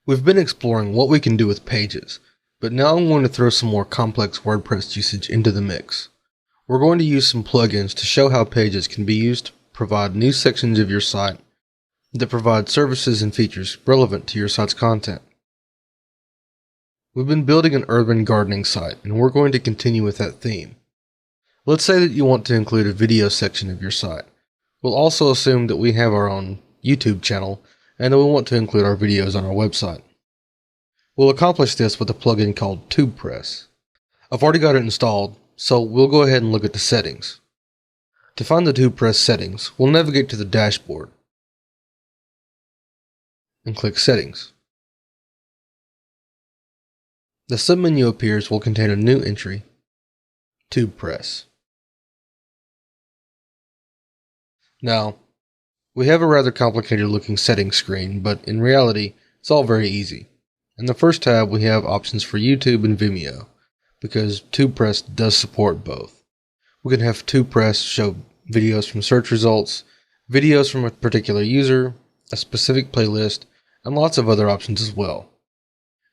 We've been exploring what we can do with pages, but now I'm going to throw some more complex WordPress usage into the mix. We're going to use some plugins to show how pages can be used to provide new sections of your site that provide services and features relevant to your site's content. We've been building an urban gardening site, and we're going to continue with that theme. Let's say that you want to include a video section of your site. We'll also assume that we have our own YouTube channel and that we want to include our videos on our website. We'll accomplish this with a plugin called Wordpress. I've already got it installed, so we'll go ahead and look at the settings. To find the Wordpress settings, we'll navigate to the dashboard and click Settings. The submenu appears will contain a new entry, Wordpress. Now, we have a rather complicated looking settings screen, but in reality, it's all very easy. In the first tab, we have options for YouTube and Vimeo, because Wordpress does support both. We can have Wordpress show videos from search results, videos from a particular user, a specific playlist, and lots of other options as well.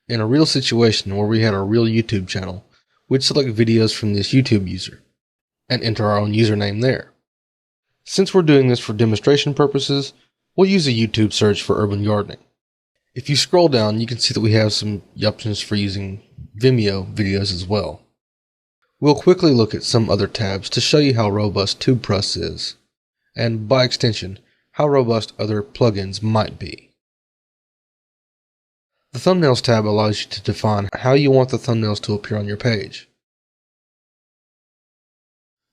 In a real situation where we had our real YouTube channel, we'd select videos from this YouTube user, and enter our own username there. Since we're doing this for demonstration purposes, we'll use a YouTube search for urban gardening. If you scroll down, you can see that we have some options for using Vimeo videos as well. We'll quickly look at some other tabs to show you how robust Wordpress is, and by extension, how robust other plugins might be. The Thumbnails tab allows you to define how you want the thumbnails to appear on your page.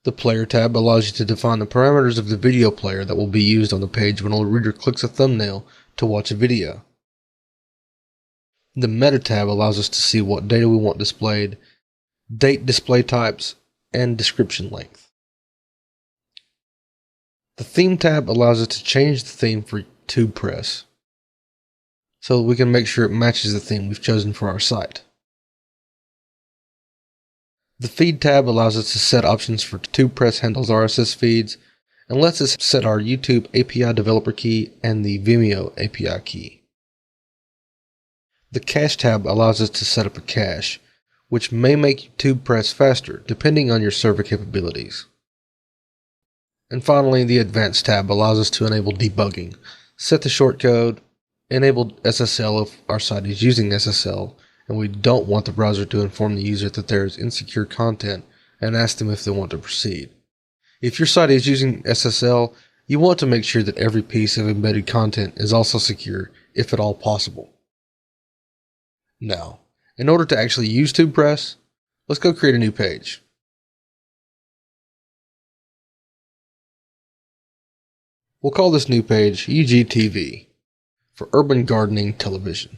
The Player tab allows you to define the parameters of the video player that will be used on the page when a reader clicks a thumbnail to watch a video. The Meta tab allows us to see what data we want displayed, date display types, and description length. The Theme tab allows us to change the theme for Wordpress, so that we can make sure it matches the theme we've chosen for our site. The Feed tab allows us to set options for Wordpress handles RSS feeds, and lets us set our YouTube API developer key and the Vimeo API key. The Cache tab allows us to set up a cache, which may make Wordpress faster depending on your server capabilities. And finally, the Advanced tab allows us to enable debugging, set the shortcode, enable SSL if our site is using SSL, and we don't want the browser to inform the user that there is insecure content and ask them if they want to proceed. If your site is using SSL, you want to make sure that every piece of embedded content is also secure, if at all possible. Now, in order to actually use Wordpress, let's go create a new page. We'll call this new page UGTV for Urban Gardening Television.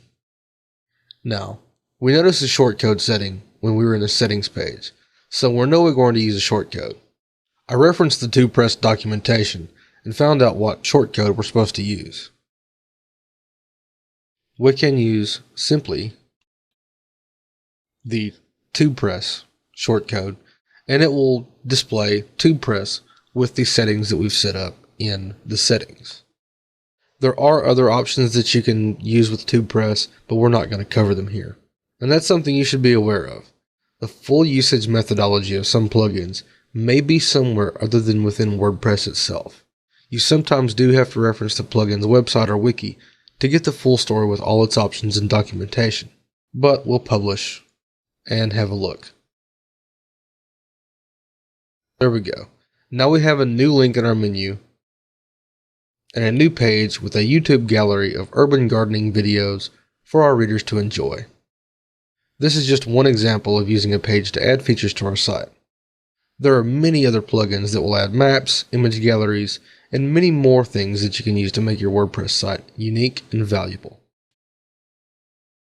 Now, we noticed a shortcode setting when we were in the settings page, so we're no way going to use a shortcode. I referenced the Wordpress documentation and found out what shortcode we're supposed to use. We can use simply the Wordpress shortcode, and it will display Wordpress with the settings that we've set up in the settings. There are other options that you can use with Wordpress, but we're not going to cover them here. And that's something you should be aware of. The full usage methodology of some plugins may be somewhere other than within WordPress itself. You sometimes do have to reference the plugin's website or wiki to get the full story with all its options and documentation. But we'll publish and have a look. There we go. Now we have a new link in our menu and a new page with a YouTube gallery of urban gardening videos for our readers to enjoy. This is just one example of using a page to add features to our site. There are many other plugins that will add maps, image galleries, and many more things that you can use to make your WordPress site unique and valuable.